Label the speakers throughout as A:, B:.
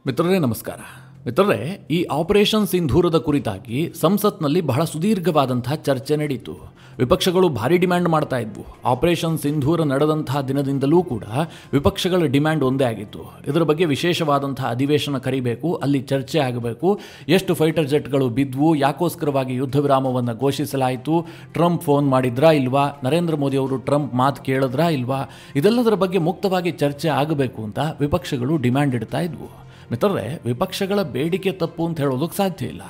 A: ಮಿತ್ರರೇ ನಮಸ್ಕಾರ. ಮಿತ್ರರೇ, ಈ ಆಪರೇಷನ್ ಸಿಂಧೂರದ ಕುರಿತಾಗಿ ಸಂಸತ್ನಲ್ಲಿ ಬಹಳ ಸುದೀರ್ಘವಾದಂತಹ ಚರ್ಚೆ ನಡೆಯಿತು. ವಿಪಕ್ಷಗಳು ಭಾರಿ ಡಿಮ್ಯಾಂಡ್ ಮಾಡ್ತಾ ಇದ್ವು. ಆಪರೇಷನ್ ಸಿಂಧೂರ ನಡೆದಂತಹ ದಿನದಿಂದಲೂ ಕೂಡ ವಿಪಕ್ಷಗಳ ಡಿಮ್ಯಾಂಡ್ ಒಂದೇ ಆಗಿತ್ತು. ಇದರ ಬಗ್ಗೆ ವಿಶೇಷವಾದಂತಹ ಅಧಿವೇಶನ ಕರಿಬೇಕು, ಅಲ್ಲಿ ಚರ್ಚೆ ಆಗಬೇಕು, ಎಷ್ಟು ಫೈಟರ್ ಜೆಟ್ಗಳು ಬಿದ್ವು, ಯಾಕೋಸ್ಕರವಾಗಿ ಯುದ್ಧ ವಿರಾಮವನ್ನು ಘೋಷಿಸಲಾಯಿತು, ಟ್ರಂಪ್ ಫೋನ್ ಮಾಡಿದ್ರಾ ಇಲ್ವಾ, ನರೇಂದ್ರ ಮೋದಿ ಅವರು ಟ್ರಂಪ್ ಮಾತು ಕೇಳಿದ್ರಾ ಇಲ್ವಾ, ಇದೆಲ್ಲದರ ಬಗ್ಗೆ ಮುಕ್ತವಾಗಿ ಚರ್ಚೆ ಆಗಬೇಕು ಅಂತ ವಿಪಕ್ಷಗಳು ಡಿಮ್ಯಾಂಡ್ ಇಡ್ತಾ ಇದ್ವು. ಮಿತ್ರರೇ, ವಿಪಕ್ಷಗಳ ಬೇಡಿಕೆ ತಪ್ಪು ಅಂತ ಹೇಳೋದಕ್ಕೆ ಸಾಧ್ಯ ಇಲ್ಲ.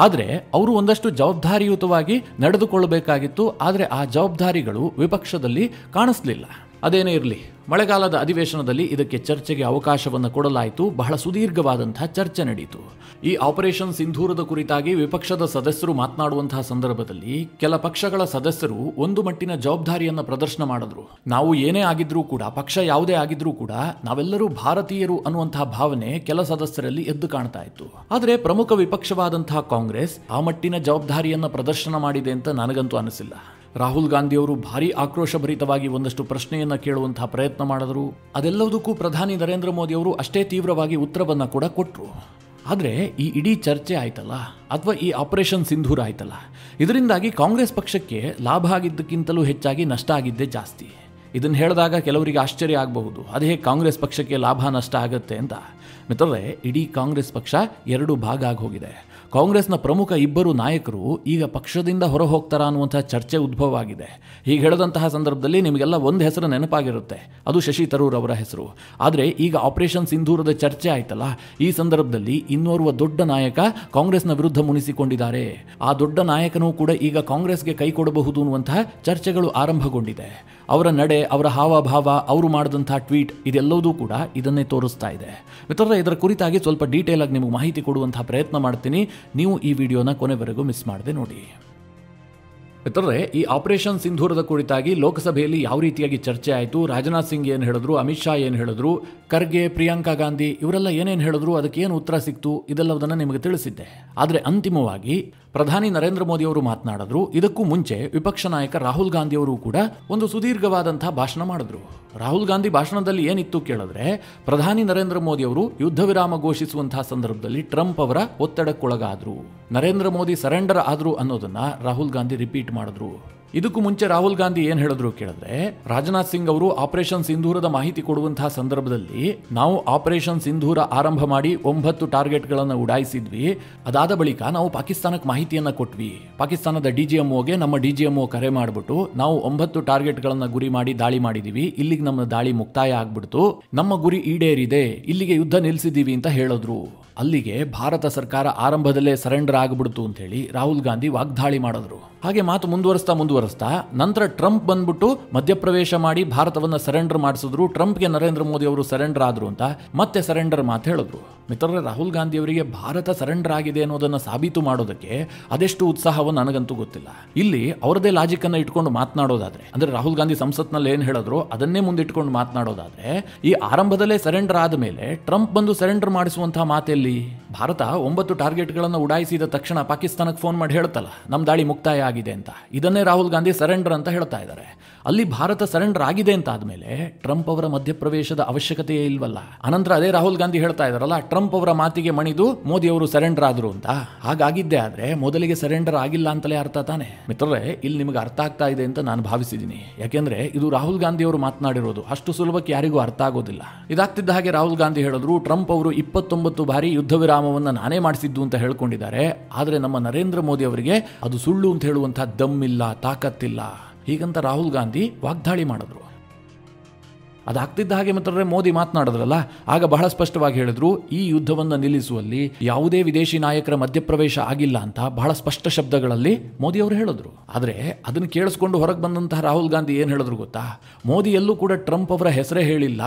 A: ಆದರೆ ಅವರು ಒಂದಷ್ಟು ಜವಾಬ್ದಾರಿಯುತವಾಗಿ ನಡೆದುಕೊಳ್ಳಬೇಕಾಗಿತ್ತು. ಆದರೆ ಆ ಜವಾಬ್ದಾರಿಗಳು ವಿಪಕ್ಷದಲ್ಲಿ ಕಾಣಿಸ್ಲಿಲ್ಲ. ಅದೇನೇ ಇರಲಿ, ಮಳೆಗಾಲದ ಅಧಿವೇಶನದಲ್ಲಿ ಇದಕ್ಕೆ ಚರ್ಚೆಗೆ ಅವಕಾಶವನ್ನು ಕೊಡಲಾಯಿತು. ಬಹಳ ಸುದೀರ್ಘವಾದಂತಹ ಚರ್ಚೆ ನಡೆಯಿತು. ಈ ಆಪರೇಷನ್ ಸಿಂಧೂರದ ಕುರಿತಾಗಿ ವಿಪಕ್ಷದ ಸದಸ್ಯರು ಮಾತನಾಡುವಂತಹ ಸಂದರ್ಭದಲ್ಲಿ ಕೆಲ ಪಕ್ಷಗಳ ಸದಸ್ಯರು ಒಂದು ಮಟ್ಟಿನ ಜವಾಬ್ದಾರಿಯನ್ನು ಪ್ರದರ್ಶನ ಮಾಡಿದ್ರು. ನಾವು ಏನೇ ಆಗಿದ್ರೂ ಕೂಡ, ಪಕ್ಷ ಯಾವುದೇ ಆಗಿದ್ರೂ ಕೂಡ ನಾವೆಲ್ಲರೂ ಭಾರತೀಯರು ಅನ್ನುವಂತಹ ಭಾವನೆ ಕೆಲ ಸದಸ್ಯರಲ್ಲಿ ಎದ್ದು ಕಾಣ್ತಾ ಇತ್ತು. ಆದರೆ ಪ್ರಮುಖ ವಿಪಕ್ಷವಾದಂತಹ ಕಾಂಗ್ರೆಸ್ ಆ ಮಟ್ಟಿನ ಜವಾಬ್ದಾರಿಯನ್ನು ಪ್ರದರ್ಶನ ಮಾಡಿದೆ ಅಂತ ನನಗಂತೂ ಅನಿಸಿಲ್ಲ. ರಾಹುಲ್ ಗಾಂಧಿಯವರು ಭಾರಿ ಆಕ್ರೋಶಭರಿತವಾಗಿ ಒಂದಷ್ಟು ಪ್ರಶ್ನೆಯನ್ನ ಕೇಳುವಂತಹ ಪ್ರಯತ್ನ ಮಾಡಿದ್ರು. ಅದೆಲ್ಲದಕ್ಕೂ ಪ್ರಧಾನಿ ನರೇಂದ್ರ ಮೋದಿ ಅವರು ಅಷ್ಟೇ ತೀವ್ರವಾಗಿ ಉತ್ತರವನ್ನ ಕೂಡ ಕೊಟ್ಟರು. ಆದರೆ ಈ ಇಡೀ ಚರ್ಚೆ ಆಯ್ತಲ್ಲ, ಅಥವಾ ಈ ಆಪರೇಷನ್ ಸಿಂಧೂರ ಆಯ್ತಲ್ಲ, ಇದರಿಂದಾಗಿ ಕಾಂಗ್ರೆಸ್ ಪಕ್ಷಕ್ಕೆ ಲಾಭ ಆಗಿದ್ದಕ್ಕಿಂತಲೂ ಹೆಚ್ಚಾಗಿ ನಷ್ಟ ಆಗಿದ್ದೇ ಜಾಸ್ತಿ. ಇದನ್ನು ಹೇಳಿದಾಗ ಕೆಲವರಿಗೆ ಆಶ್ಚರ್ಯ ಆಗಬಹುದು, ಅದೇ ಕಾಂಗ್ರೆಸ್ ಪಕ್ಷಕ್ಕೆ ಲಾಭ ನಷ್ಟ ಆಗುತ್ತೆ ಅಂತ. ಮಿತ್ರರೇ, ಇಡೀ ಕಾಂಗ್ರೆಸ್ ಪಕ್ಷ ಎರಡು ಭಾಗ ಆಗಿ ಹೋಗಿದೆ. ಕಾಂಗ್ರೆಸ್ನ ಪ್ರಮುಖ ಇಬ್ಬರು ನಾಯಕರು ಈಗ ಪಕ್ಷದಿಂದ ಹೊರ ಹೋಗ್ತಾರ ಅನ್ನುವಂತಹ ಚರ್ಚೆ ಉದ್ಭವ ಆಗಿದೆ. ಹೀಗೆ ಹೇಳಿದಂತಹ ಸಂದರ್ಭದಲ್ಲಿ ನಿಮಗೆಲ್ಲ ಒಂದು ಹೆಸರು ನೆನಪಾಗಿರುತ್ತೆ, ಅದು ಶಶಿ ತರೂರ್ ಅವರ ಹೆಸರು. ಆದರೆ ಈಗ ಆಪರೇಷನ್ ಸಿಂಧೂರದ ಚರ್ಚೆ ಆಯ್ತಲ್ಲ, ಈ ಸಂದರ್ಭದಲ್ಲಿ ಇನ್ನೋರ್ವ ದೊಡ್ಡ ನಾಯಕ ಕಾಂಗ್ರೆಸ್ನ ವಿರುದ್ಧ ಮುನಿಸಿಕೊಂಡಿದ್ದಾರೆ. ಆ ದೊಡ್ಡ ನಾಯಕನೂ ಕೂಡ ಈಗ ಕಾಂಗ್ರೆಸ್ಗೆ ಕೈ ಕೊಡಬಹುದು ಅನ್ನುವಂತಹ ಚರ್ಚೆಗಳು ಆರಂಭಗೊಂಡಿದೆ. ಅವರ ನಡೆ, ಅವರ ಹಾವಭಾವ, ಅವರು ಮಾಡಿದಂತಹ ಟ್ವೀಟ್, ಇದೆಲ್ಲವೂ ಕೂಡ ಇದನ್ನೇ ತೋರಿಸ್ತಾ ಇದೆ. ಮಿತ್ರರೇ, ಇದರ ಕುರಿತಾಗಿ ಸ್ವಲ್ಪ ಡೀಟೇಲ್ ಆಗಿ ನಿಮಗೆ ಮಾಹಿತಿ ಕೊಡುವಂತಹ ಪ್ರಯತ್ನ ಮಾಡ್ತೀನಿ. ನೀವು ಈ ವಿಡಿಯೋನ ಕೊನೆವರೆಗೂ ಮಿಸ್ ಮಾಡದೆ ನೋಡಿ. ಮಿತ್ರರೇ, ಈ ಆಪರೇಷನ್ ಸಿಂಧೂರದ ಕುರಿತಾಗಿ ಲೋಕಸಭೆಯಲ್ಲಿ ಯಾವ ರೀತಿಯಾಗಿ ಚರ್ಚೆ ಆಯಿತು, ರಾಜನಾಥ್ ಸಿಂಗ್ ಏನು ಹೇಳಿದ್ರು, ಅಮಿತ್ ಶಾ ಏನು ಹೇಳಿದ್ರು, ಖರ್ಗೆ, ಪ್ರಿಯಾಂಕಾ ಗಾಂಧಿ ಇವರೆಲ್ಲ ಏನೇನು ಹೇಳಿದ್ರು, ಅದಕ್ಕೆ ಏನು ಉತ್ತರ ಸಿಕ್ತು, ಇದೆಲ್ಲದನ್ನು ನಿಮಗೆ ತಿಳಿಸಿದ್ದೆ. ಆದರೆ ಅಂತಿಮವಾಗಿ ಪ್ರಧಾನಿ ನರೇಂದ್ರ ಮೋದಿ ಅವರು ಮಾತನಾಡಿದ್ರು. ಇದಕ್ಕೂ ಮುಂಚೆ ವಿಪಕ್ಷ ನಾಯಕ ರಾಹುಲ್ ಗಾಂಧಿ ಅವರು ಕೂಡ ಒಂದು ಸುದೀರ್ಘವಾದಂತಹ ಭಾಷಣ ಮಾಡಿದ್ರು. ರಾಹುಲ್ ಗಾಂಧಿ ಭಾಷಣದಲ್ಲಿ ಏನಿತ್ತು ಕೇಳಿದ್ರೆ, ಪ್ರಧಾನಿ ನರೇಂದ್ರ ಮೋದಿ ಅವರು ಯುದ್ಧ ವಿರಾಮ ಘೋಷಿಸುವಂತಹ ಸಂದರ್ಭದಲ್ಲಿ ಟ್ರಂಪ್ ಅವರ ಒತ್ತಡಕ್ಕೊಳಗಾದ್ರು, ನರೇಂದ್ರ ಮೋದಿ ಸರೆಂಡರ್ ಆದ್ರು ಅನ್ನೋದನ್ನ ರಾಹುಲ್ ಗಾಂಧಿ ರಿಪೀಟ್ ಮಾಡಿದ್ರು. ಇದಕ್ಕೂ ಮುಂಚೆ ರಾಹುಲ್ ಗಾಂಧಿ ಏನ್ ಹೇಳಿದ್ರು ಕೇಳಿದ್ರೆ, ರಾಜನಾಥ್ ಸಿಂಗ್ ಅವರು ಆಪರೇಷನ್ ಸಿಂಧೂರದ ಮಾಹಿತಿ ಕೊಡುವಂತಹ ಸಂದರ್ಭದಲ್ಲಿ ನಾವು ಆಪರೇಷನ್ ಸಿಂಧೂರ ಆರಂಭ ಮಾಡಿ 9 ಟಾರ್ಗೆಟ್ಗಳನ್ನು ಉಡಾಯಿಸಿದ್ವಿ. ಅದಾದ ಬಳಿಕ ನಾವು ಪಾಕಿಸ್ತಾನಕ್ಕೆ ಮಾಹಿತಿಯನ್ನ ಕೊಟ್ವಿ. ಪಾಕಿಸ್ತಾನದ ಡಿಜಿಎಂಒಗೆ ನಮ್ಮ ಡಿಜಿಎಂಒ ಕರೆ ಮಾಡಿಬಿಟ್ಟು ನಾವು 9 ಟಾರ್ಗೆಟ್ಗಳನ್ನು ಗುರಿ ಮಾಡಿ ದಾಳಿ ಮಾಡಿದೀವಿ, ಇಲ್ಲಿಗೆ ನಮ್ಮ ದಾಳಿ ಮುಕ್ತಾಯ ಆಗ್ಬಿಡ್ತು, ನಮ್ಮ ಗುರಿ ಈಡೇರಿದೆ, ಇಲ್ಲಿಗೆ ಯುದ್ಧ ನಿಲ್ಲಿಸಿದೀವಿ ಅಂತ ಹೇಳಿದ್ರು. ಅಲ್ಲಿಗೆ ಭಾರತ ಸರ್ಕಾರ ಆರಂಭದಲ್ಲೇ ಸರೆಂಡರ್ ಆಗಿಬಿಡ್ತು ಅಂತ ಹೇಳಿ ರಾಹುಲ್ ಗಾಂಧಿ ವಾಗ್ದಾಳಿ ಮಾಡಿದ್ರು. ಹಾಗೆ ಮಾತು ಮುಂದುವರಿಸ್ತಾ ನಂತರ ಟ್ರಂಪ್ ಬಂದ್ಬಿಟ್ಟು ಮಧ್ಯಪ್ರವೇಶ ಮಾಡಿ ಭಾರತವನ್ನ ಸರೆಂಡರ್ ಮಾಡಿಸಿದ್ರು. ಟ್ರಂಪ್ಗೆ ನರೇಂದ್ರ ಮೋದಿ ಅವರು ಸರೆಂಡರ್ ಆದ್ರು ಅಂತ ಮತ್ತೆ ಸರೆಂಡರ್ ಮಾತು ಹೇಳಿದ್ರು. ಮಿತ್ರರೇ, ರಾಹುಲ್ ಗಾಂಧಿ ಅವರಿಗೆ ಭಾರತ ಸರೆಂಡರ್ ಆಗಿದೆ ಅನ್ನೋದನ್ನ ಸಾಬೀತು ಮಾಡೋದಕ್ಕೆ ಅದೆಷ್ಟು ಉತ್ಸಾಹವೋ ನನಗಂತೂ ಗೊತ್ತಿಲ್ಲ. ಇಲ್ಲಿ ಅವರದೇ ಲಾಜಿಕ್ ಅನ್ನ ಇಟ್ಕೊಂಡು ಮಾತನಾಡೋದಾದ್ರೆ, ಅಂದ್ರೆ ರಾಹುಲ್ ಗಾಂಧಿ ಸಂಸತ್ನಲ್ಲಿ ಏನ್ ಹೇಳಿದ್ರು ಅದನ್ನೇ ಮುಂದಿಟ್ಕೊಂಡು ಮಾತನಾಡೋದಾದ್ರೆ, ಈ ಆರಂಭದಲ್ಲೇ ಸರೆಂಡರ್ ಆದ ಮೇಲೆ ಟ್ರಂಪ್ ಬಂದು ಸರೆಂಡರ್ ಮಾಡಿಸುವಂತಹ ಮಾತೆಲ್ಲಿ? ಭಾರತ 9 ಟಾರ್ಗೆಟ್ಗಳನ್ನು ಉಡಾಯಿಸಿದ ತಕ್ಷಣ ಪಾಕಿಸ್ತಾನಕ್ಕೆ ಫೋನ್ ಮಾಡಿ ಹೇಳ್ತಲ್ಲ ನಮ್ಮ ದಾಳಿ ಮುಕ್ತಾಯ ಆಗಿದೆ ಅಂತ. ಇದನ್ನೇ ರಾಹುಲ್ ಗಾಂಧಿ ಸರೆಂಡರ್ ಅಂತ ಹೇಳ್ತಾ ಇದ್ದಾರೆ. ಅಲ್ಲಿ ಭಾರತ ಸರೆಂಡರ್ ಆಗಿದೆ ಅಂತ ಆದ್ಮೇಲೆ ಟ್ರಂಪ್ ಅವರ ಮಧ್ಯಪ್ರವೇಶದ ಅವಶ್ಯಕತೆಯೇ ಇಲ್ವಲ್ಲ. ಅನಂತರ ಅದೇ ರಾಹುಲ್ ಗಾಂಧಿ ಹೇಳ್ತಾ ಇದಾರಲ್ಲ, ಟ್ರಂಪ್ ಅವರ ಮಾತಿಗೆ ಮಣಿದು ಮೋದಿ ಅವರು ಸರೆಂಡರ್ ಆದ್ರು ಅಂತ. ಹಾಗಾಗಿದ್ದೇ ಆದ್ರೆ ಮೊದಲಿಗೆ ಸರೆಂಡರ್ ಆಗಿಲ್ಲ ಅಂತಲೇ ಅರ್ಥ ತಾನೆ. ಮಿತ್ರರೇ, ಇಲ್ಲಿ ನಿಮಗೆ ಅರ್ಥ ಆಗ್ತಾ ಇದೆ ಅಂತ ನಾನು ಭಾವಿಸಿದ್ದೀನಿ. ಯಾಕೆಂದ್ರೆ ಇದು ರಾಹುಲ್ ಗಾಂಧಿ ಅವರು ಮಾತನಾಡಿರೋದು ಅಷ್ಟು ಸುಲಭಕ್ಕೆ ಯಾರಿಗೂ ಅರ್ಥ ಆಗೋದಿಲ್ಲ. ಇದಾಗ್ತಿದ್ದ ಹಾಗೆ ರಾಹುಲ್ ಗಾಂಧಿ ಹೇಳಿದ್ರು, ಟ್ರಂಪ್ ಅವರು 29 ಬಾರಿ ಯುದ್ಧ ವಿರಾಮವನ್ನು ನಾನೇ ಮಾಡಿಸಿದ್ದು ಅಂತ ಹೇಳ್ಕೊಂಡಿದ್ದಾರೆ. ಆದ್ರೆ ನಮ್ಮ ನರೇಂದ್ರ ಮೋದಿ ಅವರಿಗೆ ಅದು ಸುಳ್ಳು ಅಂತ ಹೇಳುವಂತಹ ದಮ್ಮಿಲ್ಲ, ತಾಕತ್ತಿಲ್ಲ, ಹೀಗಂತ ರಾಹುಲ್ ಗಾಂಧಿ ವಾಗ್ದಾಳಿ ಮಾಡಿದ್ರು. ಅದಾಗ್ತಿದ್ದ ಹಾಗೆ ಮಿತ್ರರೇ, ಮೋದಿ ಮಾತನಾಡಿದ್ರಲ್ಲ, ಆಗ ಬಹಳ ಸ್ಪಷ್ಟವಾಗಿ ಹೇಳಿದ್ರು, ಈ ಯುದ್ಧವನ್ನು ನಿಲ್ಲಿಸುವಲ್ಲಿ ಯಾವುದೇ ವಿದೇಶಿ ನಾಯಕರ ಮಧ್ಯಪ್ರವೇಶ ಆಗಿಲ್ಲ ಅಂತ ಬಹಳ ಸ್ಪಷ್ಟ ಶಬ್ದಗಳಲ್ಲಿ ಮೋದಿ ಅವರು ಹೇಳಿದ್ರು. ಆದರೆ ಅದನ್ನು ಕೇಳಿಸ್ಕೊಂಡು ಹೊರಗೆ ಬಂದಂತಹ ರಾಹುಲ್ ಗಾಂಧಿ ಏನ್ ಹೇಳಿದ್ರು ಗೊತ್ತಾ? ಮೋದಿ ಎಲ್ಲೂ ಕೂಡ ಟ್ರಂಪ್ ಅವರ ಹೆಸರೇ ಹೇಳಿಲ್ಲ.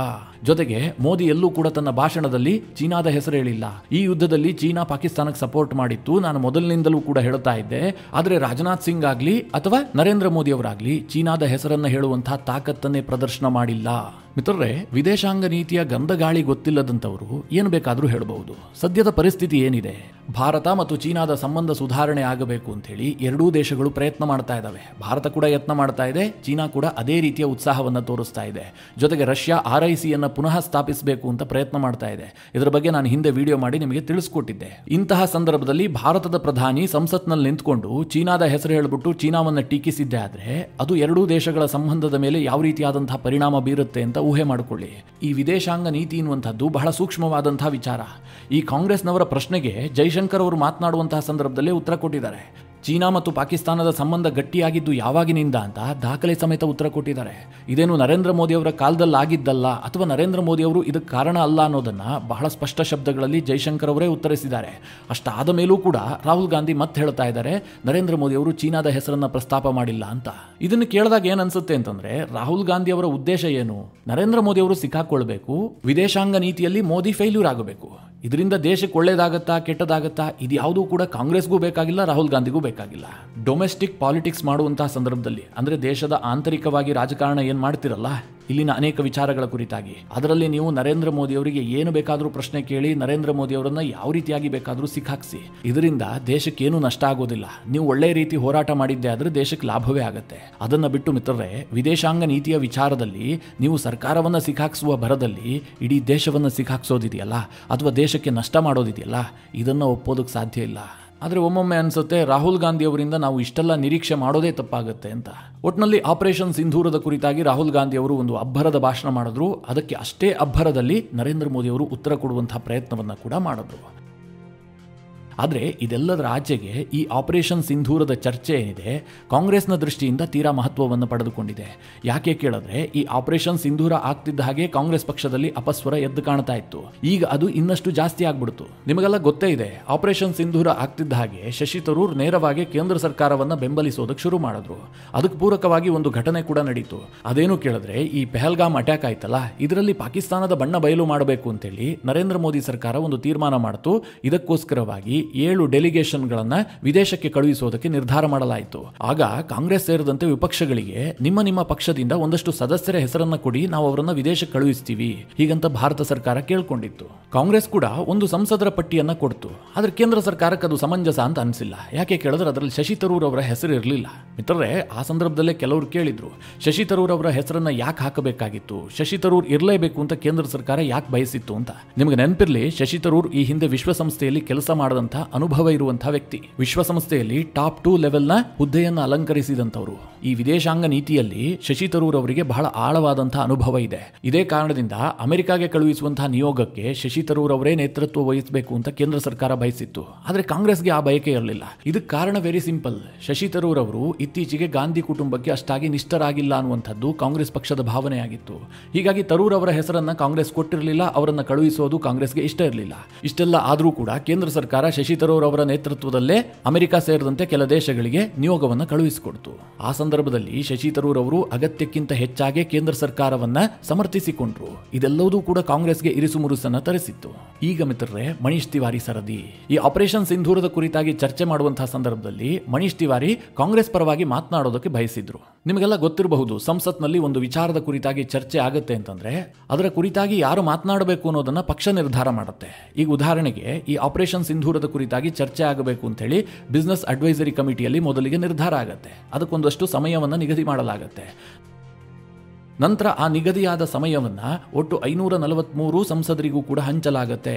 A: ಜೊತೆಗೆ ಮೋದಿ ಎಲ್ಲೂ ಕೂಡ ತನ್ನ ಭಾಷಣದಲ್ಲಿ ಚೀನಾದ ಹೆಸರು ಹೇಳಿಲ್ಲ. ಈ ಯುದ್ಧದಲ್ಲಿ ಚೀನಾ ಪಾಕಿಸ್ತಾನಕ್ಕೆ ಸಪೋರ್ಟ್ ಮಾಡಿತ್ತು, ನಾನು ಮೊದಲಿನಿಂದಲೂ ಕೂಡ ಹೇಳ್ತಾ ಇದ್ದೆ. ಆದರೆ ರಾಜನಾಥ್ ಸಿಂಗ್ ಆಗ್ಲಿ ಅಥವಾ ನರೇಂದ್ರ ಮೋದಿ ಅವರಾಗ್ಲಿ ಚೀನಾದ ಹೆಸರನ್ನ ಹೇಳುವಂತಹ ತಾಕತ್ತನ್ನೇ ಪ್ರದರ್ಶನ ಮಾಡಿಲ್ಲ. ಮಿತ್ರರೇ, ವಿದೇಶಾಂಗ ನೀತಿಯ ಗಂಧಗಾಳಿ ಗೊತ್ತಿಲ್ಲದಂಥವರು ಏನು ಬೇಕಾದರೂ ಹೇಳಬಹುದು. ಸದ್ಯದ ಪರಿಸ್ಥಿತಿ ಏನಿದೆ, ಭಾರತ ಮತ್ತು ಚೀನಾದ ಸಂಬಂಧ ಸುಧಾರಣೆ ಆಗಬೇಕು ಅಂತೇಳಿ ಎರಡೂ ದೇಶಗಳು ಪ್ರಯತ್ನ ಮಾಡ್ತಾ ಇದ್ದಾವೆ. ಭಾರತ ಕೂಡ ಯತ್ನ ಮಾಡ್ತಾ ಇದೆ, ಚೀನಾ ಕೂಡ ಅದೇ ರೀತಿಯ ಉತ್ಸಾಹವನ್ನು ತೋರಿಸ್ತಾ ಇದೆ. ಜೊತೆಗೆ ರಷ್ಯಾ RICಯನ್ನು ಪುನಃ ಸ್ಥಾಪಿಸಬೇಕು ಅಂತ ಪ್ರಯತ್ನ ಮಾಡ್ತಾ ಇದೆ. ಇದರ ಬಗ್ಗೆ ನಾನು ಹಿಂದೆ ವಿಡಿಯೋ ಮಾಡಿ ನಿಮಗೆ ತಿಳಿಸ್ಕೊಟ್ಟಿದ್ದೆ. ಇಂತಹ ಸಂದರ್ಭದಲ್ಲಿ ಭಾರತದ ಪ್ರಧಾನಿ ಸಂಸತ್ನಲ್ಲಿ ನಿಂತ್ಕೊಂಡು ಚೀನಾದ ಹೆಸರು ಹೇಳಿಬಿಟ್ಟು ಚೀನಾವನ್ನು ಟೀಕಿಸಿದ್ದೆ ಆದರೆ ಅದು ಎರಡೂ ದೇಶಗಳ ಸಂಬಂಧದ ಮೇಲೆ ಯಾವ ರೀತಿಯಾದಂತಹ ಪರಿಣಾಮ ಬೀರುತ್ತೆ ಅಂತ ಊಹೆ ಮಾಡಿಕೊಳ್ಳಿ. ಈ ವಿದೇಶಾಂಗ ನೀತಿ ಎನ್ನುವಂಥದ್ದು ಬಹಳ ಸೂಕ್ಷ್ಮವಾದಂತಹ ವಿಚಾರ. ಈ ಕಾಂಗ್ರೆಸ್ನವರ ಪ್ರಶ್ನೆಗೆ ಜೈಶಂಕರ್ ಅವರು ಮಾತನಾಡುವಂತಹ ಸಂದರ್ಭದಲ್ಲೇ ಉತ್ತರ ಕೊಟ್ಟಿದ್ದಾರೆ. ಚೀನಾ ಮತ್ತು ಪಾಕಿಸ್ತಾನದ ಸಂಬಂಧ ಗಟ್ಟಿಯಾಗಿದ್ದು ಯಾವಾಗಿನಿಂದ ಅಂತ ದಾಖಲೆ ಸಮೇತ ಉತ್ತರ ಕೊಟ್ಟಿದ್ದಾರೆ. ಇದೇನು ನರೇಂದ್ರ ಮೋದಿ ಅವರ ಕಾಲದಲ್ಲಿ ಆಗಿದ್ದಲ್ಲ ಅಥವಾ ನರೇಂದ್ರ ಮೋದಿ ಅವರು ಇದಕ್ಕೆ ಕಾರಣ ಅಲ್ಲ ಅನ್ನೋದನ್ನ ಬಹಳ ಸ್ಪಷ್ಟ ಶಬ್ದಗಳಲ್ಲಿ ಜೈಶಂಕರ್ ಅವರೇ ಉತ್ತರಿಸಿದ್ದಾರೆ. ಅಷ್ಟಾದ ಮೇಲೂ ಕೂಡ ರಾಹುಲ್ ಗಾಂಧಿ ಮತ್ತೆ ಹೇಳ್ತಾ ಇದ್ದಾರೆ ನರೇಂದ್ರ ಮೋದಿ ಅವರು ಚೀನಾದ ಹೆಸರನ್ನ ಪ್ರಸ್ತಾಪ ಮಾಡಿಲ್ಲ ಅಂತ. ಇದನ್ನು ಕೇಳಿದಾಗ ಏನ್ ಅನ್ಸುತ್ತೆ ಅಂತಂದ್ರೆ ರಾಹುಲ್ ಗಾಂಧಿ ಅವರ ಉದ್ದೇಶ ಏನು? ನರೇಂದ್ರ ಮೋದಿ ಅವರು ಸಿಕ್ಕಾಕೊಳ್ಬೇಕು, ವಿದೇಶಾಂಗ ನೀತಿಯಲ್ಲಿ ಮೋದಿ ಫೇಲ್ಯೂರ್ ಆಗಬೇಕು. ಇದರಿಂದ ದೇಶಕ್ಕೆ ಒಳ್ಳೇದಾಗತ್ತಾ ಕೆಟ್ಟದಾಗತ್ತಾ ಇದು ಯಾವುದೂ ಕೂಡ ಕಾಂಗ್ರೆಸ್ಗೂ ಬೇಕಾಗಿಲ್ಲ, ರಾಹುಲ್ ಗಾಂಧಿಗೂ ಬೇಕಾಗಿಲ್ಲ. ಡೊಮೆಸ್ಟಿಕ್ ಪಾಲಿಟಿಕ್ಸ್ ಮಾಡುವಂತಹ ಸಂದರ್ಭದಲ್ಲಿ ಅಂದ್ರೆ ದೇಶದ ಆಂತರಿಕವಾಗಿ ರಾಜಕಾರಣ ಏನ್ ಮಾಡ್ತಿರಲ್ಲ ಇಲ್ಲಿನ ಅನೇಕ ವಿಚಾರಗಳ ಕುರಿತಾಗಿ ಅದರಲ್ಲಿ ನೀವು ನರೇಂದ್ರ ಮೋದಿ ಅವರಿಗೆ ಏನು ಬೇಕಾದರೂ ಪ್ರಶ್ನೆ ಕೇಳಿ ನರೇಂದ್ರ ಮೋದಿ ಅವರನ್ನ ಯಾವ ರೀತಿಯಾಗಿ ಬೇಕಾದರೂ ಸಿಕ್ಕಾಕ್ಸಿ. ಇದರಿಂದ ದೇಶಕ್ಕೆ ಏನು ನಷ್ಟ ಆಗೋದಿಲ್ಲ. ನೀವು ಒಳ್ಳೆ ರೀತಿ ಹೋರಾಟ ಮಾಡಿದ್ದೆ ಆದ್ರೆ ದೇಶಕ್ಕೆ ಲಾಭವೇ ಆಗುತ್ತೆ. ಅದನ್ನ ಬಿಟ್ಟು ಮಿತ್ರರೇ, ವಿದೇಶಾಂಗ ನೀತಿಯ ವಿಚಾರದಲ್ಲಿ ನೀವು ಸರ್ಕಾರವನ್ನ ಸಿಕ್ಕಾಕ್ಸುವ ಭರದಲ್ಲಿ ಇಡೀ ದೇಶವನ್ನ ಸಿಕ್ಕಾಕ್ಸೋದಿದೆಯಲ್ಲ ಅಥವಾ ದೇಶಕ್ಕೆ ನಷ್ಟ ಮಾಡೋದಿದೆಯಲ್ಲ, ಇದನ್ನ ಒಪ್ಪೋದಕ್ಕೆ ಸಾಧ್ಯ ಇಲ್ಲ. ಆದರೆ ಒಮ್ಮೊಮ್ಮೆ ಅನಿಸುತ್ತೆ ರಾಹುಲ್ ಗಾಂಧಿ ಅವರಿಂದ ನಾವು ಇಷ್ಟೆಲ್ಲ ನಿರೀಕ್ಷೆ ಮಾಡೋದೇ ತಪ್ಪಾಗುತ್ತೆ ಅಂತ. ಒಟ್ಟಿನಲ್ಲಿ ಆಪರೇಷನ್ ಸಿಂಧೂರದ ಕುರಿತಾಗಿ ರಾಹುಲ್ ಗಾಂಧಿ ಅವರು ಒಂದು ಅಬ್ಬರದ ಭಾಷಣ ಮಾಡಿದ್ರು. ಅದಕ್ಕೆ ಅಷ್ಟೇ ಅಬ್ಬರದಲ್ಲಿ ನರೇಂದ್ರ ಮೋದಿ ಅವರು ಉತ್ತರ ಕೊಡುವಂತಹ ಪ್ರಯತ್ನವನ್ನು ಕೂಡ ಮಾಡಿದ್ರು. ಆದರೆ ಇದೆಲ್ಲದರ ಆಚೆಗೆ ಈ ಆಪರೇಷನ್ ಸಿಂಧೂರದ ಚರ್ಚೆ ಏನಿದೆ ಕಾಂಗ್ರೆಸ್ನ ದೃಷ್ಟಿಯಿಂದ ತೀರಾ ಮಹತ್ವವನ್ನು ಪಡೆದುಕೊಂಡಿದೆ. ಯಾಕೆ ಕೇಳಿದ್ರೆ ಈ ಆಪರೇಷನ್ ಸಿಂಧೂರ ಆಗ್ತಿದ್ದ ಹಾಗೆ ಕಾಂಗ್ರೆಸ್ ಪಕ್ಷದಲ್ಲಿ ಅಪಸ್ವರ ಎದ್ದು ಕಾಣ್ತಾ ಇತ್ತು. ಈಗ ಅದು ಇನ್ನಷ್ಟು ಜಾಸ್ತಿ ಆಗ್ಬಿಡ್ತು. ನಿಮಗೆಲ್ಲ ಗೊತ್ತೇ ಇದೆ, ಆಪರೇಷನ್ ಸಿಂಧೂರ ಆಗ್ತಿದ್ದ ಹಾಗೆ ಶಶಿ ತರೂರ್ ನೇರವಾಗಿ ಕೇಂದ್ರ ಸರ್ಕಾರವನ್ನ ಬೆಂಬಲಿಸೋದಕ್ಕೆ ಶುರು ಮಾಡಿದ್ರು. ಅದಕ್ಕೆ ಪೂರಕವಾಗಿ ಒಂದು ಘಟನೆ ಕೂಡ ನಡೀತು. ಅದೇನು ಕೇಳಿದ್ರೆ ಈ ಪೆಹಲ್ಗಾಮ್ ಅಟ್ಯಾಕ್ ಆಯ್ತಲ್ಲ, ಇದರಲ್ಲಿ ಪಾಕಿಸ್ತಾನದ ಬಣ್ಣ ಬಯಲು ಮಾಡಬೇಕು ಅಂತೇಳಿ ನರೇಂದ್ರ ಮೋದಿ ಸರ್ಕಾರ ಒಂದು ತೀರ್ಮಾನ ಮಾಡಿತು. ಇದಕ್ಕೋಸ್ಕರವಾಗಿ 7 ಡೆಲಿಗೇಷನ್ಗಳನ್ನ ವಿದೇಶಕ್ಕೆ ಕಳುಹಿಸುವುದಕ್ಕೆ ನಿರ್ಧಾರ ಮಾಡಲಾಯಿತು. ಆಗ ಕಾಂಗ್ರೆಸ್ ಸೇರಿದಂತೆ ವಿಪಕ್ಷಗಳಿಗೆ ನಿಮ್ಮ ಪಕ್ಷದಿಂದ ಒಂದಷ್ಟು ಸದಸ್ಯರ ಹೆಸರನ್ನ ಕೊಡಿ, ನಾವು ಅವರನ್ನ ವಿದೇಶಕ್ಕೆ ಕಳುಹಿಸ್ತೀವಿ ಹೀಗಂತ ಭಾರತ ಸರ್ಕಾರ ಕೇಳ್ಕೊಂಡಿತ್ತು. ಕಾಂಗ್ರೆಸ್ ಕೂಡ ಒಂದು ಸಂಸದರ ಪಟ್ಟಿಯನ್ನ ಕೊಡ್ತು. ಆದ್ರೆ ಕೇಂದ್ರ ಸರ್ಕಾರಕ್ಕೆ ಅದು ಸಮಂಜಸ ಅಂತ ಅನಿಸಿಲ್ಲ. ಯಾಕೆ ಕೇಳಿದ್ರೆ ಅದರಲ್ಲಿ ಶಶಿ ತರೂರ್ ಅವರ ಹೆಸರು ಇರಲಿಲ್ಲ. ಮಿತ್ರರೇ, ಆ ಸಂದರ್ಭದಲ್ಲೇ ಕೆಲವರು ಕೇಳಿದ್ರು ಶಶಿ ತರೂರ್ ಅವರ ಹೆಸರನ್ನ ಯಾಕೆ ಹಾಕಬೇಕಾಗಿತ್ತು, ಶಶಿ ತರೂರ್ ಇರಲೇಬೇಕು ಅಂತ ಕೇಂದ್ರ ಸರ್ಕಾರ ಯಾಕೆ ಬಯಸಿತ್ತು ಅಂತ. ನಿಮಗೆ ನೆನಪಿರ್ಲಿ, ಶಶಿ ತರೂರ್ ಈ ಹಿಂದೆ ವಿಶ್ವಸಂಸ್ಥೆಯಲ್ಲಿ ಕೆಲಸ ಮಾಡದಂತ ಅನುಭವ ಇರುವಂತಹ ವ್ಯಕ್ತಿ. ವಿಶ್ವಸಂಸ್ಥೆಯಲ್ಲಿ ಟಾಪ್ 2 ಲೆವೆಲ್ನ ಹುದ್ದೆಯನ್ನು ಅಲಂಕರಿಸಿದಂತವರು. ಈ ವಿದೇಶಾಂಗ ನೀತಿಯಲ್ಲಿ ಶಶಿ ತರೂರ್ ಅವರಿಗೆ ಬಹಳ ಆಳವಾದಂತಹ ಅನುಭವ ಇದೆ. ಇದೇ ಕಾರಣದಿಂದ ಅಮೆರಿಕಾಗೆ ಕಳುಹಿಸುವಂತಹ ನಿಯೋಗಕ್ಕೆ ಶಶಿ ತರೂರ್ ಅವರೇ ನೇತೃತ್ವ ವಹಿಸಬೇಕು ಅಂತ ಕೇಂದ್ರ ಸರ್ಕಾರ ಬಯಸಿತ್ತು. ಆದರೆ ಕಾಂಗ್ರೆಸ್ಗೆ ಆ ಬಯಕೆ ಇರಲಿಲ್ಲ. ಇದಕ್ಕೆ ಕಾರಣ ವೆರಿ ಸಿಂಪಲ್. ಶಶಿ ತರೂರ್ ಅವರು ಇತ್ತೀಚೆಗೆ ಗಾಂಧಿ ಕುಟುಂಬಕ್ಕೆ ಅಷ್ಟಾಗಿ ನಿಷ್ಠರಾಗಿಲ್ಲ ಅನ್ನುವಂಥದ್ದು ಕಾಂಗ್ರೆಸ್ ಪಕ್ಷದ ಭಾವನೆಯಾಗಿತ್ತು. ಹೀಗಾಗಿ ತರೂರ್ ಅವರ ಹೆಸರನ್ನ ಕಾಂಗ್ರೆಸ್ ಕೊಟ್ಟಿರಲಿಲ್ಲ, ಅವರನ್ನ ಕಳುಹಿಸೋದು ಕಾಂಗ್ರೆಸ್ಗೆ ಇಷ್ಟ ಇರಲಿಲ್ಲ. ಇಷ್ಟೆಲ್ಲ ಆದರೂ ಕೂಡ ಕೇಂದ್ರ ಸರ್ಕಾರ ಶಶಿ ತರೂರ್ ಅವರ ನೇತೃತ್ವದಲ್ಲೇ ಅಮೆರಿಕ ಸೇರಿದಂತೆ ಕೆಲ ದೇಶಗಳಿಗೆ ನಿಯೋಗವನ್ನು ಕಳುಹಿಸಿಕೊಡ್ತು. ಆ ಸಂದರ್ಭದಲ್ಲಿ ಶಶಿ ತರೂರ್ ಅವರು ಅಗತ್ಯಕ್ಕಿಂತ ಹೆಚ್ಚಾಗಿ ಕೇಂದ್ರ ಸರ್ಕಾರವನ್ನ ಸಮರ್ಥಿಸಿಕೊಂಡ್ರು. ಇದೆಲ್ಲವೂ ಕೂಡ ಕಾಂಗ್ರೆಸ್ಗೆ ಇರಿಸು ಮುರುಸನ್ನ ತರಿಸಿತ್ತು. ಈಗ ಮಿತ್ರರೇ, ಮನೀಶ್ ತಿವಾರಿ ಸರದಿ. ಈ ಆಪರೇಷನ್ ಸಿಂಧೂರದ ಕುರಿತಾಗಿ ಚರ್ಚೆ ಮಾಡುವಂತಹ ಸಂದರ್ಭದಲ್ಲಿ ಮನೀಶ್ ತಿವಾರಿ ಕಾಂಗ್ರೆಸ್ ಪರವಾಗಿ ಮಾತನಾಡೋದಕ್ಕೆ ಬಯಸಿದ್ರು. ನಿಮಗೆಲ್ಲ ಗೊತ್ತಿರಬಹುದು, ಸಂಸತ್ನಲ್ಲಿ ಒಂದು ವಿಚಾರದ ಕುರಿತಾಗಿ ಚರ್ಚೆ ಆಗುತ್ತೆ ಅಂತಂದ್ರೆ ಅದರ ಕುರಿತಾಗಿ ಯಾರು ಮಾತನಾಡಬೇಕು ಅನ್ನೋದನ್ನ ಪಕ್ಷ ನಿರ್ಧಾರ ಮಾಡುತ್ತೆ. ಈಗ ಉದಾಹರಣೆಗೆ ಈ ಆಪರೇಷನ್ ಸಿಂಧೂರದ ಕುರಿತಾಗಿ ಚರ್ಚೆ ಆಗಬೇಕು ಅಂತ ಹೇಳಿ ಬಿಸಿನೆಸ್ ಅಡ್ವೈಸರಿ ಕಮಿಟಿಯಲ್ಲಿ ಮೊದಲಿಗೆ ನಿರ್ಧಾರ ಆಗುತ್ತೆ. ಅದಕ್ಕೊಂದಷ್ಟು ಸಮಯವನ್ನು ನಿಗದಿ ಮಾಡಲಾಗುತ್ತೆ. ನಂತರ ಆ ನಿಗದಿಯಾದ ಸಮಯವನ್ನ ಒಟ್ಟು 543 ಸಂಸದರಿಗೂ ಕೂಡ ಹಂಚಲಾಗುತ್ತೆ.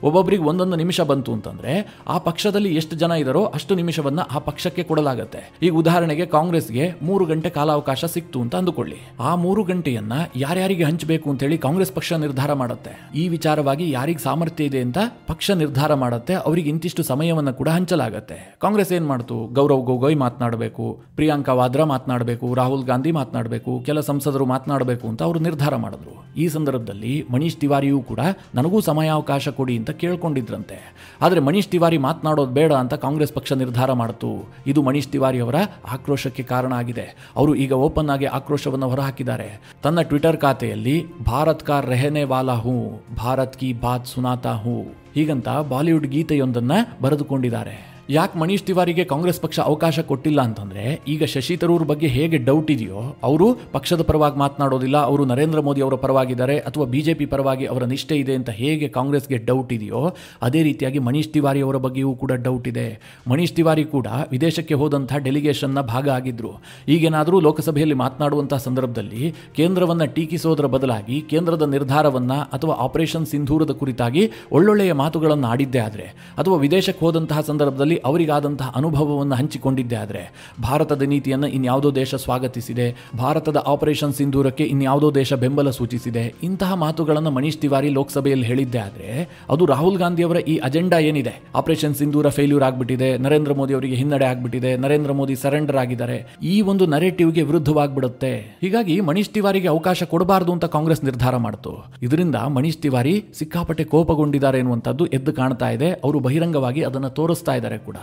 A: ಒಬ್ಬೊಬ್ಬರಿಗೆ ಒಂದೊಂದು ನಿಮಿಷ ಬಂತು ಅಂತಂದ್ರೆ ಆ ಪಕ್ಷದಲ್ಲಿ ಎಷ್ಟು ಜನ ಇದಾರೋ ಅಷ್ಟು ನಿಮಿಷವನ್ನ ಆ ಪಕ್ಷಕ್ಕೆ ಕೊಡಲಾಗುತ್ತೆ. ಈಗ ಉದಾಹರಣೆಗೆ ಕಾಂಗ್ರೆಸ್ಗೆ 3 ಗಂಟೆ ಕಾಲಾವಕಾಶ ಸಿಕ್ತು ಅಂತ ಅಂದುಕೊಳ್ಳಿ. ಆ 3 ಗಂಟೆಯನ್ನ ಯಾರ್ಯಾರಿಗೆ ಹಂಚಬೇಕು ಅಂತ ಹೇಳಿ ಕಾಂಗ್ರೆಸ್ ಪಕ್ಷ ನಿರ್ಧಾರ ಮಾಡುತ್ತೆ. ಈ ವಿಚಾರವಾಗಿ ಯಾರಿಗೆ ಸಾಮರ್ಥ್ಯ ಇದೆ ಅಂತ ಪಕ್ಷ ನಿರ್ಧಾರ ಮಾಡುತ್ತೆ. ಅವರಿಗೆ ಇಂತಿಷ್ಟು ಸಮಯವನ್ನ ಕೂಡ ಹಂಚಲಾಗುತ್ತೆ. ಕಾಂಗ್ರೆಸ್ ಏನ್ ಮಾಡ್ತು? ಗೌರವ್ ಗೊಗೊಯ್ ಮಾತನಾಡಬೇಕು, ಪ್ರಿಯಾಂಕಾ ವಾದ್ರಾ ಮಾತನಾಡಬೇಕು, ರಾಹುಲ್ ಗಾಂಧಿ ಮಾತನಾಡಬೇಕು, ಕೆಲ ಸಂಸದರು ಮಾತನಾಡಬೇಕು ಅಂತ ಅವರು ನಿರ್ಧಾರ ಮಾಡಿದ್ರು. ಈ ಸಂದರ್ಭದಲ್ಲಿ ಮನೀಶ್ ತಿವಾರಿಯೂ ಕೂಡ ನನಗೂ ಸಮಯಾವಕಾಶ ಕೊಡಿ ಅಂತ ಕೇಳ್ಕೊಂಡಿದ್ರಂತೆ. ಆದರೆ ಮನೀಶ್ ತಿವಾರಿ ಮಾತನಾಡೋದು ಬೇಡ ಅಂತ ಕಾಂಗ್ರೆಸ್ ಪಕ್ಷ ನಿರ್ಧಾರ ಮಾಡಿತು. ಇದು ಮನೀಶ್ ತಿವಾರಿ ಅವರ ಆಕ್ರೋಶಕ್ಕೆ ಕಾರಣ ಆಗಿದೆ. ಅವರು ಈಗ ಓಪನ್ ಆಗಿ ಆಕ್ರೋಶವನ್ನು ಹೊರಹಾಕಿದ್ದಾರೆ. ತನ್ನ ಟ್ವಿಟರ್ ಖಾತೆಯಲ್ಲಿ ಭಾರತ್ ಕಾ ರೆಹನೆ ವಾಲಾ ಹೂ, ಭಾರತ್ ಕಿ ಬಾತ್ ಸುನಾತಾ ಹೂ ಹೀಗಂತ ಬಾಲಿವುಡ್ ಗೀತೆಯೊಂದನ್ನ ಬರೆದುಕೊಂಡಿದ್ದಾರೆ. ಯಾಕೆ ಮನೀಶ್ ತಿವಾರಿಗೆ ಕಾಂಗ್ರೆಸ್ ಪಕ್ಷ ಅವಕಾಶ ಕೊಟ್ಟಿಲ್ಲ ಅಂತಂದ್ರೆ, ಈಗ ಶಶಿ ತರೂರ್ ಬಗ್ಗೆ ಹೇಗೆ ಡೌಟ್ ಇದೆಯೋ, ಅವರು ಪಕ್ಷದ ಪರವಾಗಿ ಮಾತನಾಡೋದಿಲ್ಲ, ಅವರು ನರೇಂದ್ರ ಮೋದಿ ಅವರ ಪರವಾಗಿದ್ದಾರೆ ಅಥವಾ ಬಿಜೆಪಿ ಪರವಾಗಿ ಅವರ ನಿಷ್ಠೆ ಇದೆ ಅಂತ ಹೇಗೆ ಕಾಂಗ್ರೆಸ್ಗೆ ಡೌಟ್ ಇದೆಯೋ, ಅದೇ ರೀತಿಯಾಗಿ ಮನೀಶ್ ತಿವಾರಿ ಅವರ ಬಗ್ಗೆಯೂ ಕೂಡ ಡೌಟ್ ಇದೆ. ಮನೀಶ್ ತಿವಾರಿ ಕೂಡ ವಿದೇಶಕ್ಕೆ ಹೋದಂತಹ ಡೆಲಿಗೇಷನ್ನ ಭಾಗ ಆಗಿದ್ರು. ಈಗೇನಾದರೂ ಲೋಕಸಭೆಯಲ್ಲಿ ಮಾತನಾಡುವಂತಹ ಸಂದರ್ಭದಲ್ಲಿ ಕೇಂದ್ರವನ್ನ ಟೀಕಿಸೋದರ ಬದಲಾಗಿ ಕೇಂದ್ರದ ನಿರ್ಧಾರವನ್ನ ಅಥವಾ ಆಪರೇಷನ್ ಸಿಂಧೂರದ ಕುರಿತಾಗಿ ಒಳ್ಳೊಳ್ಳೆಯ ಮಾತುಗಳನ್ನು ಆಡಿದ್ದೇ ಆದರೆ, ಅಥವಾ ವಿದೇಶಕ್ಕೆ ಹೋದಂತಹ ಸಂದರ್ಭದಲ್ಲಿ ಅವರಿಗಾದಂತಹ ಅನುಭವವನ್ನು ಹಂಚಿಕೊಂಡಿದ್ದೇ ಆದರೆ, ಭಾರತದ ನೀತಿಯನ್ನು ಇನ್ಯಾವುದೋ ದೇಶ ಸ್ವಾಗತಿಸಿದೆ, ಭಾರತದ ಆಪರೇಷನ್ ಸಿಂಧೂರಕ್ಕೆ ಇನ್ಯಾವುದೋ ದೇಶ ಬೆಂಬಲ ಸೂಚಿಸಿದೆ, ಇಂತಹ ಮಾತುಗಳನ್ನು ಮನೀಶ್ ತಿವಾರಿ ಲೋಕಸಭೆಯಲ್ಲಿ ಹೇಳಿದ್ದೇ ಆದರೆ, ಅದು ರಾಹುಲ್ ಗಾಂಧಿ ಅವರ ಈ ಅಜೆಂಡಾ ಏನಿದೆ, ಆಪರೇಷನ್ ಸಿಂಧೂರ ಫೇಲ್ಯೂರ್ ಆಗಿಬಿಟ್ಟಿದೆ, ನರೇಂದ್ರ ಮೋದಿ ಅವರಿಗೆ ಹಿನ್ನಡೆ ಆಗಿಬಿಟ್ಟಿದೆ, ನರೇಂದ್ರ ಮೋದಿ ಸರೆಂಡರ್ ಆಗಿದ್ದಾರೆ, ಈ ಒಂದು ನರೇಟಿವ್ಗೆ ವಿರುದ್ಧವಾಗಿಬಿಡುತ್ತೆ. ಹೀಗಾಗಿ ಮನೀಶ್ ತಿವಾರಿಗೆ ಅವಕಾಶ ಕೊಡಬಾರದು ಅಂತ ಕಾಂಗ್ರೆಸ್ ನಿರ್ಧಾರ ಮಾಡಿತು. ಇದರಿಂದ ಮನೀಶ್ ತಿವಾರಿ ಸಿಕ್ಕಾಪಟ್ಟೆ ಕೋಪಗೊಂಡಿದ್ದಾರೆ ಎನ್ನುವಂಥದ್ದು ಎದ್ದು ಕಾಣ್ತಾ ಇದೆ. ಅವರು ಬಹಿರಂಗವಾಗಿ ಅದನ್ನು ತೋರಿಸ್ತಾ ಇದ್ದಾರೆ ಕೂಡ.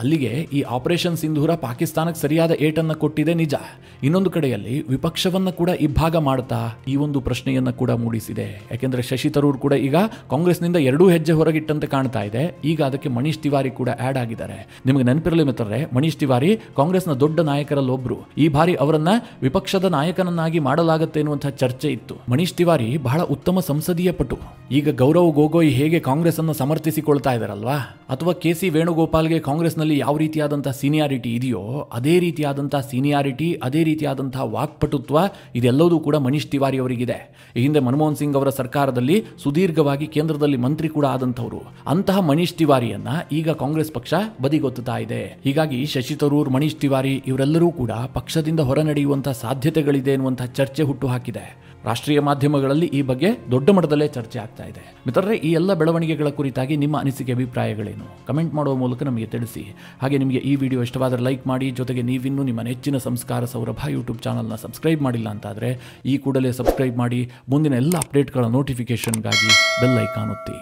A: ಅಲ್ಲಿಗೆ ಈ ಆಪರೇಷನ್ ಸಿಂಧೂರ ಪಾಕಿಸ್ತಾನಕ್ಕೆ ಸರಿಯಾದ ಏಟನ್ನು ಕೊಟ್ಟಿದೆ ನಿಜ. ಇನ್ನೊಂದು ಕಡೆಯಲ್ಲಿ ವಿಪಕ್ಷವನ್ನು ಕೂಡ ಇಬ್ಬಾಗ ಮಾಡ್ತಾ ಈ ಒಂದು ಪ್ರಶ್ನೆಯನ್ನು ಕೂಡ ಮೂಡಿಸಿದೆ. ಯಾಕೆಂದರೆ ಶಶಿ ತರೂರ್ ಕೂಡ ಈಗ ಕಾಂಗ್ರೆಸ್ನಿಂದ 2 ಹೆಜ್ಜೆ ಹೊರಗಿಟ್ಟಂತೆ ಕಾಣ್ತಾ ಇದೆ. ಈಗ ಅದಕ್ಕೆ ಮನೀಶ್ ತಿವಾರಿ ಕೂಡ ಆ್ಯಡ್ ಆಗಿದ್ದಾರೆ. ನಿಮಗೆ ನೆನಪಿರಲಿ ಮಿತ್ರರೇ, ಮನೀಶ್ ತಿವಾರಿ ಕಾಂಗ್ರೆಸ್ನ ದೊಡ್ಡ ನಾಯಕರಲ್ಲೊಬ್ರು. ಈ ಬಾರಿ ಅವರನ್ನ ವಿಪಕ್ಷದ ನಾಯಕನನ್ನಾಗಿ ಮಾಡಲಾಗುತ್ತೆ ಎನ್ನುವಂತಹ ಚರ್ಚೆ ಇತ್ತು. ಮನೀಶ್ ತಿವಾರಿ ಬಹಳ ಉತ್ತಮ ಸಂಸದೀಯ ಪಟು. ಈಗ ಗೌರವ್ ಗೊಗೊಯ್ ಹೇಗೆ ಕಾಂಗ್ರೆಸ್ ಅನ್ನು ಸಮರ್ಥಿಸಿಕೊಳ್ತಾ ಇದ್ದಾರಲ್ವಾ, ಅಥವಾ ಕೆ ಸಿ ವೇಣುಗೋಪಾಲ್ಗೆ ಕಾಂಗ್ರೆಸ್ನಲ್ಲಿ ಯಾವ ರೀತಿಯಾದಂತಹ ಸೀನಿಯಾರಿಟಿ ಇದೆಯೋ ಅದೇ ರೀತಿಯಾದಂತಹ ಸೀನಿಯಾರಿಟಿ, ಅದೇ ರೀತಿಯಾದಂತಹ ವಾಕ್ಪಟುತ್ವ ಇದೆಲ್ಲವೂ ಕೂಡ ಮನೀಶ್ ತಿವಾರಿ ಅವರಿಗಿದೆ. ಈ ಹಿಂದೆ ಮನಮೋಹನ್ ಸಿಂಗ್ ಅವರ ಸರ್ಕಾರದಲ್ಲಿ ಸುದೀರ್ಘವಾಗಿ ಕೇಂದ್ರದಲ್ಲಿ ಮಂತ್ರಿ ಕೂಡ ಆದಂಥವರು. ಅಂತಹ ಮನೀಶ್ ತಿವಾರಿಯನ್ನ ಈಗ ಕಾಂಗ್ರೆಸ್ ಪಕ್ಷ ಬದಿಗೊತ್ತುತ್ತಾ ಇದೆ. ಹೀಗಾಗಿ ಶಶಿ ತರೂರ್, ಮನೀಶ್ ತಿವಾರಿ ಇವರೆಲ್ಲರೂ ಕೂಡ ಪಕ್ಷದಿಂದ ಹೊರನಡೆಯುವಂತಹ ಸಾಧ್ಯತೆಗಳಿದೆ ಎನ್ನುವಂತಹ ಚರ್ಚೆ ಹುಟ್ಟು ಹಾಕಿದೆ. ರಾಷ್ಟ್ರೀಯ ಮಾಧ್ಯಮಗಳಲ್ಲಿ ಈ ಬಗ್ಗೆ ದೊಡ್ಡ ಮಟ್ಟದಲ್ಲೇ ಚರ್ಚೆ ಆಗ್ತಾ ಇದೆ. ಮಿತ್ರರೇ, ಈ ಎಲ್ಲ ಬೆಳವಣಿಗೆಗಳ ಕುರಿತಾಗಿ ನಿಮ್ಮ ಅನಿಸಿಕೆ, ಅಭಿಪ್ರಾಯಗಳೇನು? ಕಮೆಂಟ್ ಮಾಡುವ ಮೂಲಕ ನಮಗೆ ತಿಳಿಸಿ. ಹಾಗೆ ನಿಮಗೆ ಈ ವಿಡಿಯೋ ಇಷ್ಟವಾದರೆ ಲೈಕ್ ಮಾಡಿ. ಜೊತೆಗೆ ನೀವಿನ್ನೂ ನಿಮ್ಮ ನೆಚ್ಚಿನ ಸಂಸ್ಕಾರ ಸೌರಭ ಯೂಟ್ಯೂಬ್ ಚಾನಲ್ನ ಸಬ್ಸ್ಕ್ರೈಬ್ ಮಾಡಿಲ್ಲ ಅಂತಾದರೆ ಈ ಕೂಡಲೇ ಸಬ್ಸ್ಕ್ರೈಬ್ ಮಾಡಿ. ಮುಂದಿನ ಎಲ್ಲ ಅಪ್ಡೇಟ್ಗಳ ನೋಟಿಫಿಕೇಷನ್ಗಾಗಿ ಬೆಲ್ ಐಕಾನ್ ಒತ್ತಿ.